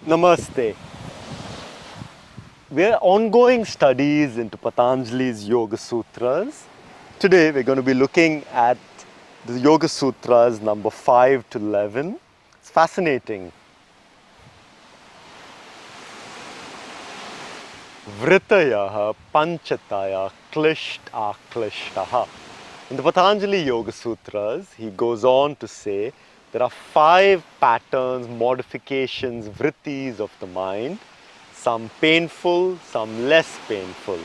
Namaste. We are ongoing studies into Patanjali's Yoga Sutras. Today we're going to be looking at the Yoga Sutras number 5 to 11. It's fascinating. Vritaya panchataya klisht aklishtaha. In the Patanjali Yoga Sutras, he goes on to say there are 5 patterns, modifications, vrittis of the mind, some painful, some less painful.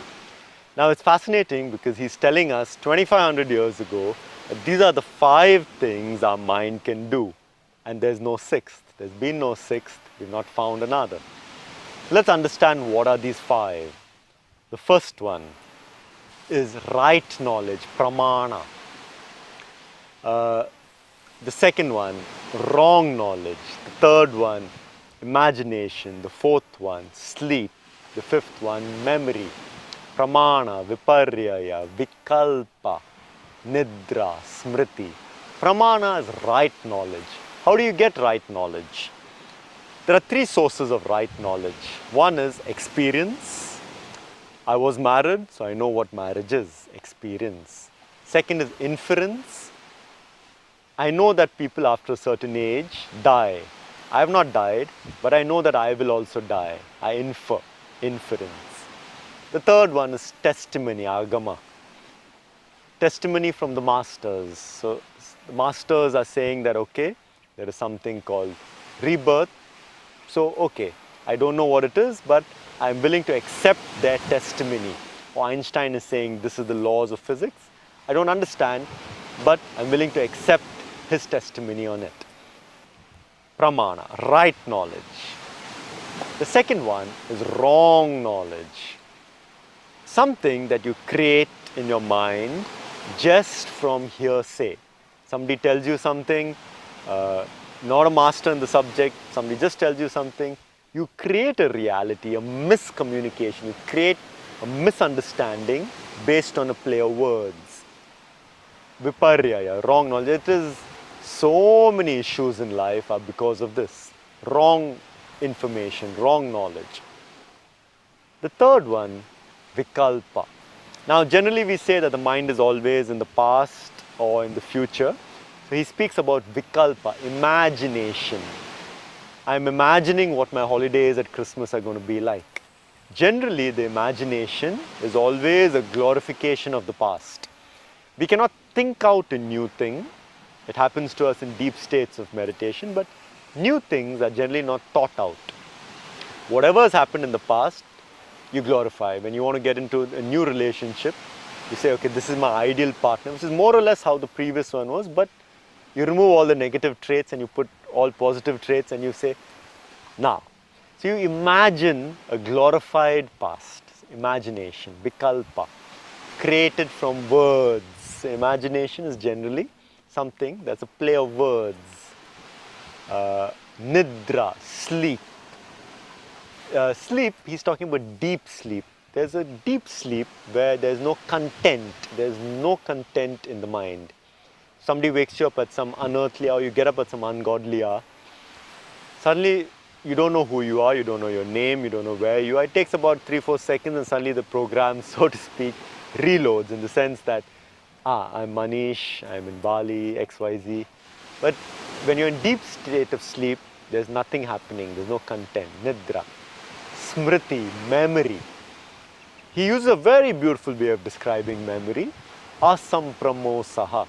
Now it's fascinating because he's telling us 2500 years ago that these are the 5 things our mind can do, and there's no 6th. There's been no 6th, we've not found another. Let's understand what are these 5. The first one is right knowledge, pramana. The second one, wrong knowledge. The third one, imagination. The fourth one, sleep. The fifth one, memory. Pramana, viparyaya, vikalpa, nidra, smriti. Pramana is right knowledge. How do you get right knowledge? There are 3 sources of right knowledge. One is experience. I was married, so I know what marriage is, experience. Second is inference. I know that people after a certain age die. I have not died, but I know that I will also die. I infer, inference. The third one is testimony, agama. Testimony from the masters. So the masters are saying that, okay, there is something called rebirth. So, okay, I don't know what it is, but I'm willing to accept their testimony. Or Einstein is saying this is the laws of physics. I don't understand, but I'm willing to accept his testimony on it. Pramana, right knowledge. The second one is wrong knowledge. Something that you create in your mind just from hearsay. Somebody tells you something, not a master in the subject, somebody just tells you something. You create a reality, a miscommunication. You create a misunderstanding based on a play of words. Viparyaya, wrong knowledge. It is so many issues in life are because of this. Wrong information, wrong knowledge. The third one, vikalpa. Now generally we say that the mind is always in the past or in the future. So he speaks about vikalpa, imagination. I'm imagining what my holidays at Christmas are going to be like. Generally the imagination is always a glorification of the past. We cannot think out a new thing. It happens to us in deep states of meditation, but new things are generally not thought out. Whatever has happened in the past, you glorify. When you want to get into a new relationship, you say, okay, this is my ideal partner, which is more or less how the previous one was, but you remove all the negative traits and you put all positive traits and you say, now. So you imagine a glorified past, imagination, vikalpa, created from words. Imagination is generally something that's a play of words. Nidra, sleep. Sleep, he's talking about deep sleep. There's a deep sleep where there's no content. There's no content in the mind. Somebody wakes you up at some unearthly hour, you get up at some ungodly hour. Suddenly, you don't know who you are, you don't know your name, you don't know where you are. It takes about 3-4 seconds and suddenly the program, so to speak, reloads in the sense that, I'm Manish, I'm in Bali, XYZ. But when you're in deep state of sleep, there's nothing happening, there's no content, nidra. Smriti, memory. He uses a very beautiful way of describing memory, asampramosaha.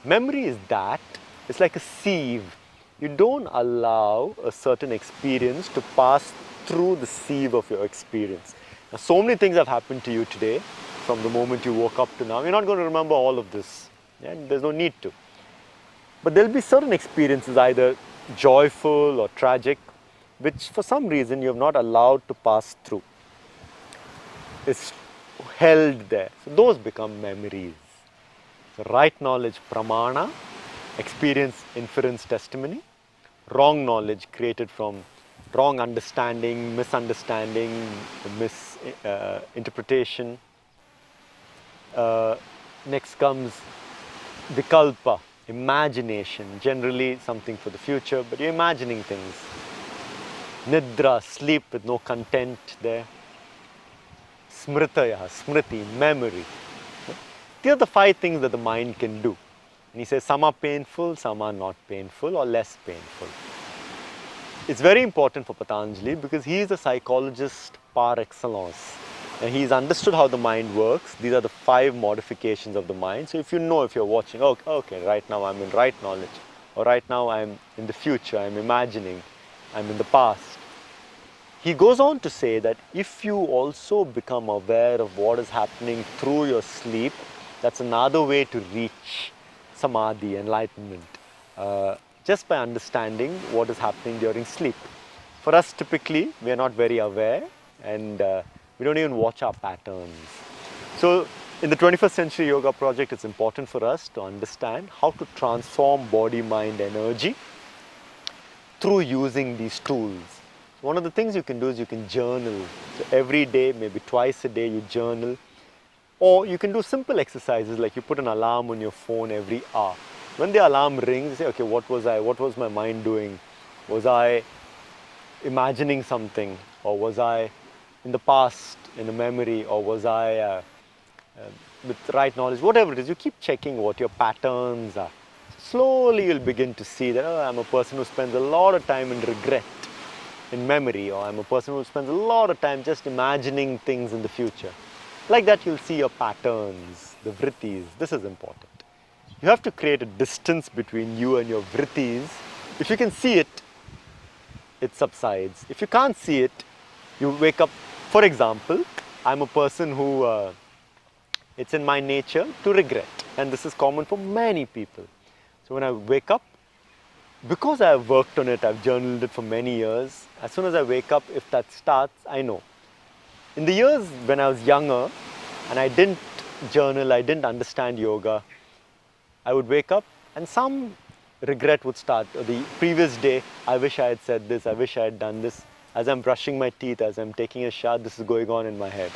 Memory is that, it's like a sieve. You don't allow a certain experience to pass through the sieve of your experience. Now, so many things have happened to you today, from the moment you woke up to now. You're not going to remember all of this, and there's no need to. But there'll be certain experiences, either joyful or tragic, which for some reason you have not allowed to pass through. It's held there. So those become memories. So right knowledge, pramana, experience, inference, testimony. Wrong knowledge created from wrong understanding, misunderstanding, misinterpretation. Next comes vikalpa, imagination, generally something for the future, but you're imagining things. Nidra, sleep with no content there. Smritaya, smriti, memory. These are the 5 things that the mind can do. And he says some are painful, some are not painful or less painful. It's very important for Patanjali because he is a psychologist par excellence. And he's understood how the mind works. These are the 5 modifications of the mind. So if you know, if you're watching, okay, right now I'm in right knowledge, or right now I'm in the future, I'm imagining, I'm in the past. He goes on to say that if you also become aware of what is happening through your sleep, that's another way to reach samadhi, enlightenment, just by understanding what is happening during sleep. For us, typically, we are not very aware and we don't even watch our patterns. So, in the 21st Century Yoga Project, it's important for us to understand how to transform body, mind, energy through using these tools. One of the things you can do is you can journal. So every day, maybe twice a day, you journal. Or you can do simple exercises like you put an alarm on your phone every hour. When the alarm rings, you say, okay, what was my mind doing? Was I imagining something? Or was I in the past, in a memory? Or was I with right knowledge? Whatever it is, you keep checking what your patterns are. Slowly you'll begin to see that, I'm a person who spends a lot of time in regret, in memory, or I'm a person who spends a lot of time just imagining things in the future. Like that, you'll see your patterns, the Vrittis. This is important. You have to create a distance between you and your Vrittis. If you can see it, it subsides. If you can't see it, you wake up. For example, I'm a person who, it's in my nature to regret. And this is common for many people. So when I wake up, because I have worked on it, I've journaled it for many years, as soon as I wake up, if that starts, I know. In the years when I was younger and I didn't journal, I didn't understand yoga, I would wake up and some regret would start. The previous day, I wish I had said this, I wish I had done this. As I'm brushing my teeth, as I'm taking a shower, this is going on in my head.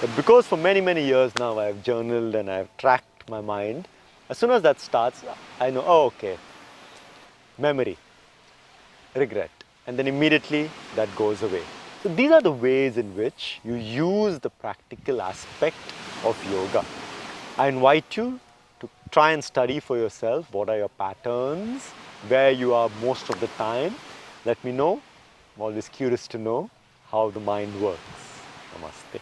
But because for many, many years now I've journaled and I've tracked my mind, as soon as that starts, I know, okay, memory, regret, and then immediately that goes away. So these are the ways in which you use the practical aspect of yoga. I invite you to try and study for yourself what are your patterns, where you are most of the time. Let me know. I'm always curious to know how the mind works. Namaste.